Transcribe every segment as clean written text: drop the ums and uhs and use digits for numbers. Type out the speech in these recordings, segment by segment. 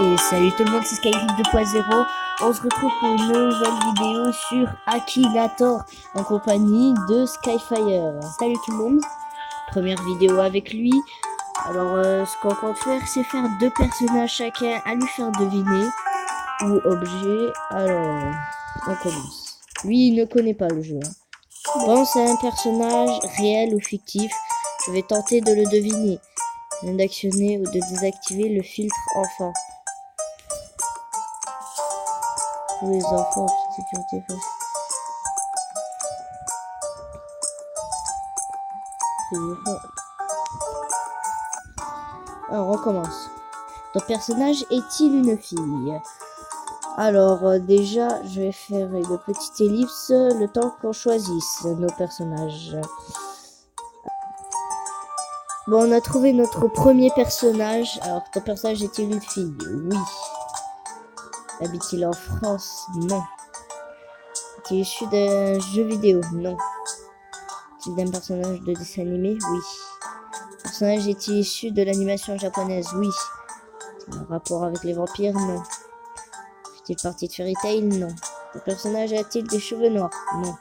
Et salut tout le monde, c'est Skyrim 2.0. On se retrouve pour une nouvelle vidéo sur Akinator en compagnie de Skyfire. Salut tout le monde. Première vidéo avec lui. Alors ce qu'on compte faire, c'est faire deux personnages chacun à lui faire deviner ou objet. Alors on commence. Lui il ne connaît pas le jeu. Pense à un personnage réel ou fictif. Je vais tenter de le deviner. Je viens d'actionner ou de désactiver le filtre enfant. Pour les enfants, petite sécurité face. Alors on commence. Ton personnage est-il une fille? Alors déjà je vais faire une petite ellipse le temps qu'on choisisse nos personnages. Bon, on a trouvé notre premier personnage. Alors ton personnage est-il une fille? Oui. Habite-t-il en France? Non. Est-il issu d'un jeu vidéo? Non. Est-il d'un personnage de dessin animé? Oui. Le personnage est-il issu de l'animation japonaise? Oui. Un rapport avec les vampires? Non. Fait-il partie de Fairy Tail? Non. Le personnage a-t-il des cheveux noirs? Non.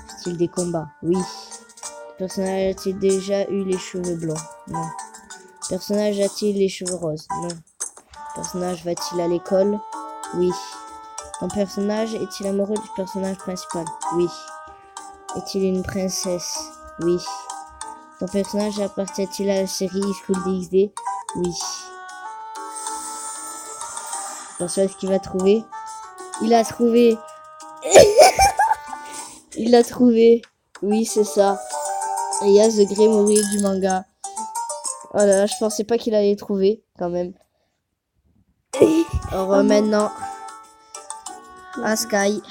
Fait-il des combats? Oui. Le personnage a-t-il déjà eu les cheveux blancs? Non. Le personnage a-t-il les cheveux roses? Non. Le personnage va-t-il à l'école? Oui. Ton personnage est-il amoureux du personnage principal? Oui. Est-il une princesse? Oui. Ton personnage appartient-il à la série School DxD? Oui. Attention à ce qu'il va trouver. Il a trouvé. Il a trouvé. Oui, c'est ça. Yaz the Gremory du manga. Oh là là, je pensais pas qu'il allait trouver, quand même. Alors maintenant, à Sky.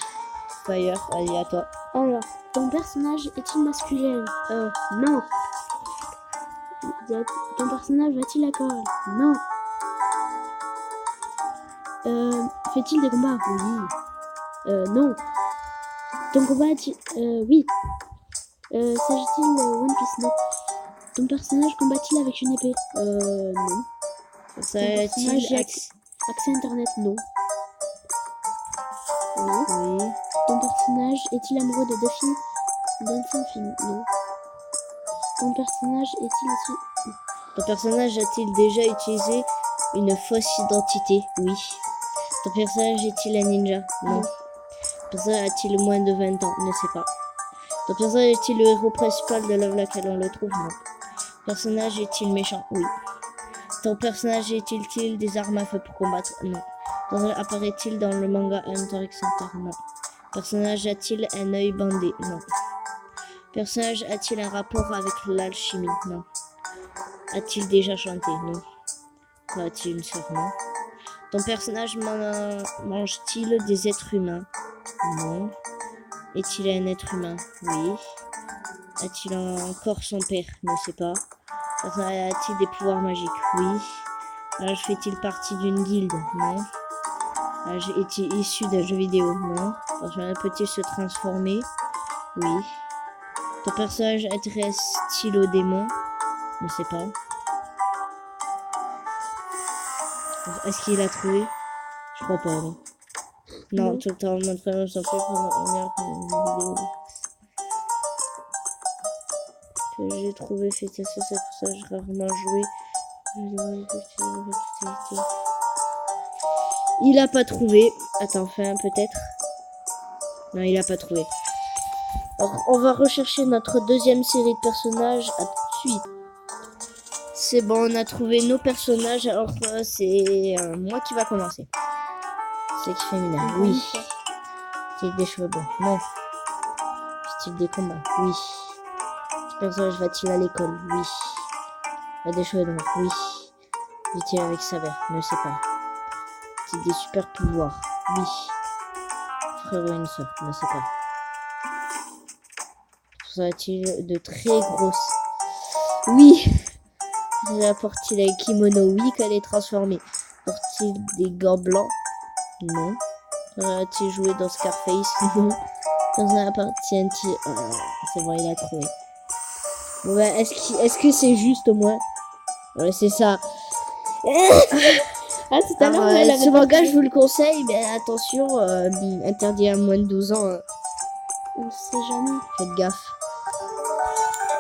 Fire, allez à toi. Alors, ton personnage est-il masculin? Non. Ton personnage va-t-il à l'école? Non. Fait-il des combats? Oui. Non. Ton combat est-il... oui. S'agit-il de One Piece? Non. Ton personnage combat-il avec une épée? Non. Ça Ton personnage a-t-il accès internet? Non. Oui. Oui. Ton personnage est-il amoureux de Delphine dans son film? Non. Ton personnage est-il issu... Ton personnage a-t-il déjà utilisé une fausse identité? Oui. Ton personnage est-il un ninja? Non. Ton personnage a-t-il moins de 20 ans? Ne sais pas. Ton personnage est-il le héros principal de l'œuvre laquelle on le trouve? Non. Ton personnage est-il méchant? Oui. Ton personnage est-il des armes à feu pour combattre? Non. Ton personnage apparaît-il dans le manga Hunter x Hunter? Non. Ton personnage a-t-il un œil bandé? Non. Ton personnage a-t-il un rapport avec l'alchimie? Non. A-t-il déjà chanté? Non. A-t-il une sœur? Non. Ton personnage mange-t-il des êtres humains? Non. Est-il un être humain? Oui. A-t-il encore son père? Ne sais pas. A-t-il des pouvoirs magiques? Oui. Fait-il partie d'une guilde? Non. Est-il issu d'un jeu vidéo? Non. Peut-il se transformer? Oui. Ton personnage intéresse-t-il aux démons? Ne sais pas. Est-ce qu'il a trouvé? Je crois pas, non. Non, tout le temps, mon prénom s'en fait pendant 1 heure une vidéo. Que j'ai trouvé, fait ça, c'est pour ça que j'ai rarement joué. Il a pas trouvé. Attends, fais un peut-être. Non, il a pas trouvé. Alors, on va rechercher notre deuxième série de personnages. À tout de suite. C'est bon, on a trouvé nos personnages. Alors, c'est moi qui va commencer. Sexe féminin, oui. Fait-il des cheveux blancs? Non. Fait-il des combats? Oui. Ce personnage va-t-il à l'école? Oui. Il a des cheveux noirs? Oui. Vit-il avec sa mère? Ne sais pas. A-t-il des super pouvoirs? Oui. Frère ou une soeur? Ne sais pas. Serait-il de très grosses? Oui. Apporte-t-il un kimono? Oui, qu'elle est transformée. Porte-t-il des gants blancs? Non. A-t-il joué dans Scarface? Non. Dans un appartient-il... c'est bon, il a trouvé. Bon, est-ce que c'est juste au moins? Ouais, c'est ça. Ah, tout à l'heure, elle avait ce pas manga, fait. je vous le conseille, mais attention, interdit à moins de 12 ans. On sait jamais. Faites gaffe.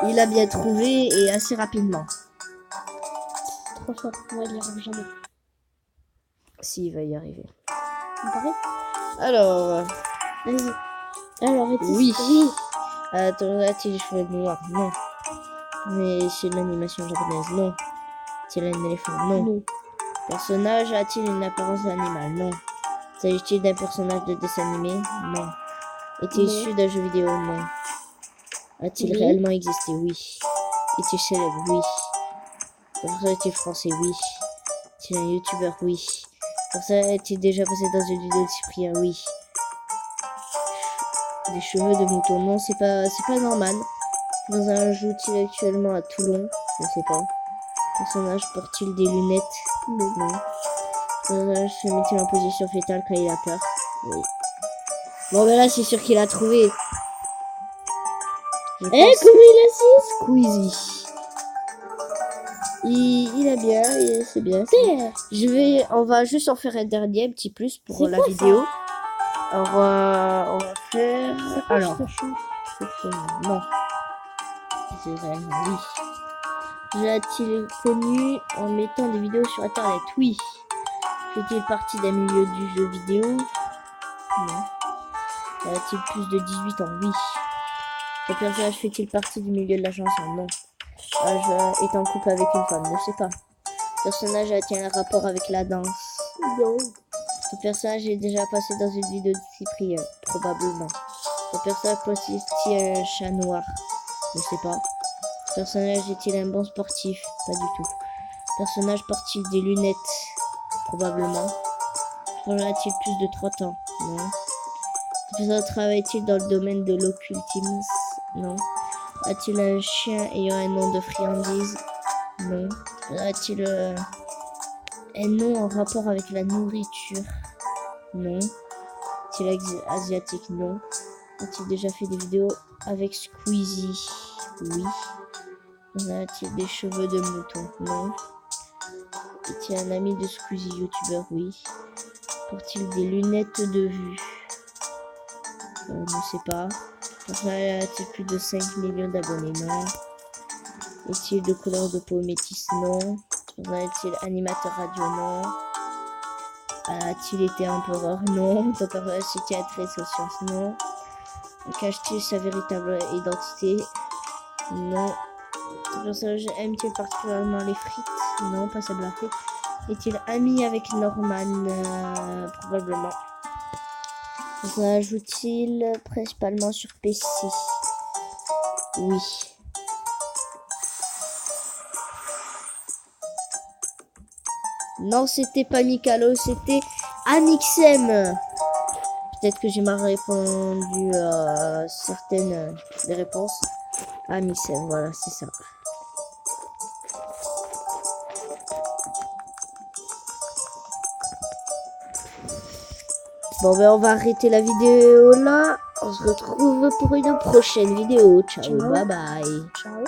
Il a bien trouvé et assez rapidement. Trop fort. Moi, il y arrive jamais. Si, il va y arriver. On paraît. Alors, Vas-y. Alors, oui. oui. Attends, a-t-il les cheveux noirs? Non. Mais c'est de l'animation japonaise? Non. Est-il un éléphant? Non. Non. Personnage a-t-il une apparence d'animal? Non. S'agit-il d'un personnage de dessin animé? Non. Est-il Non. issu d'un jeu vidéo? Non. A-t-il Oui. réellement existé? Oui. Est-il célèbre? Oui. Est-il français? Oui. Est-il un youtubeur? Oui. Est-il déjà passé dans une vidéo de Cyprien? Oui. Des cheveux de mouton? Non, c'est pas normal. Dans un joue-t-il actuellement à Toulon? Je ne sais pas. Personnage porte-t-il des lunettes? Non. Non. Personnage se met-il en position fétale quand il a peur? Oui. Bon, ben là, c'est sûr qu'il a trouvé. Je Eh, pense comment il a su? Squeezie. Il a bien, c'est bien. C'est On va juste en faire un dernier, un petit plus pour C'est la quoi, vidéo. Alors, on va faire. quoi Alors, ce chant? non. C'est réellement oui. L'a-t-il connu en mettant des vidéos sur internet? Oui. Fait-il partie d'un milieu du jeu vidéo? Non. A-t-il plus de 18 ans? Oui. Le personnage fait-il partie du milieu de la chanson? Non. Est en couple avec une femme? Ne sais pas. Le personnage a-t-il un rapport avec la danse? Non. Le personnage est déjà passé dans une vidéo de Cyprien? Probablement. Le personnage possède-t-il un chat noir? Ne sais pas. Le personnage est-il un bon sportif? Pas du tout. Le personnage porte-t-il des lunettes? Probablement. Le personnage a-t-il plus de 30 ans? Non. Le personnage travaille-t-il dans le domaine de l'occultisme? Non. A-t-il un chien ayant un nom de friandise? Non. A-t-il un nom en rapport avec la nourriture? Non. Est-il asiatique? Non. A-t-il déjà fait des vidéos avec Squeezie? Oui. A-t-il des cheveux de mouton? Non. Est-il un ami de Squeezie youtubeur? Oui. Porte-t-il des lunettes de vue? Ne sais pas. A-t-il plus de 5 millions d'abonnés? Non. Est-il de couleur de peau métisse? Non. Est-il animateur radio? Non. A-t-il été empereur? Non. Est-il intéressé aux sciences? Non. Cache-t-il sa véritable identité? Non. Le personnage aime-t-il particulièrement les frites? Non, pas sa blague. Est-il ami avec Norman? Probablement. Ça joue-t-il principalement sur PC? Oui. Non, c'était pas Mikalo, c'était Amixem. Peut-être que j'ai mal répondu à certaines des réponses. Amixem, voilà, c'est ça. Bon, ben on va arrêter la vidéo là. On se retrouve pour une prochaine vidéo. Ciao, Ciao. bye bye. Ciao.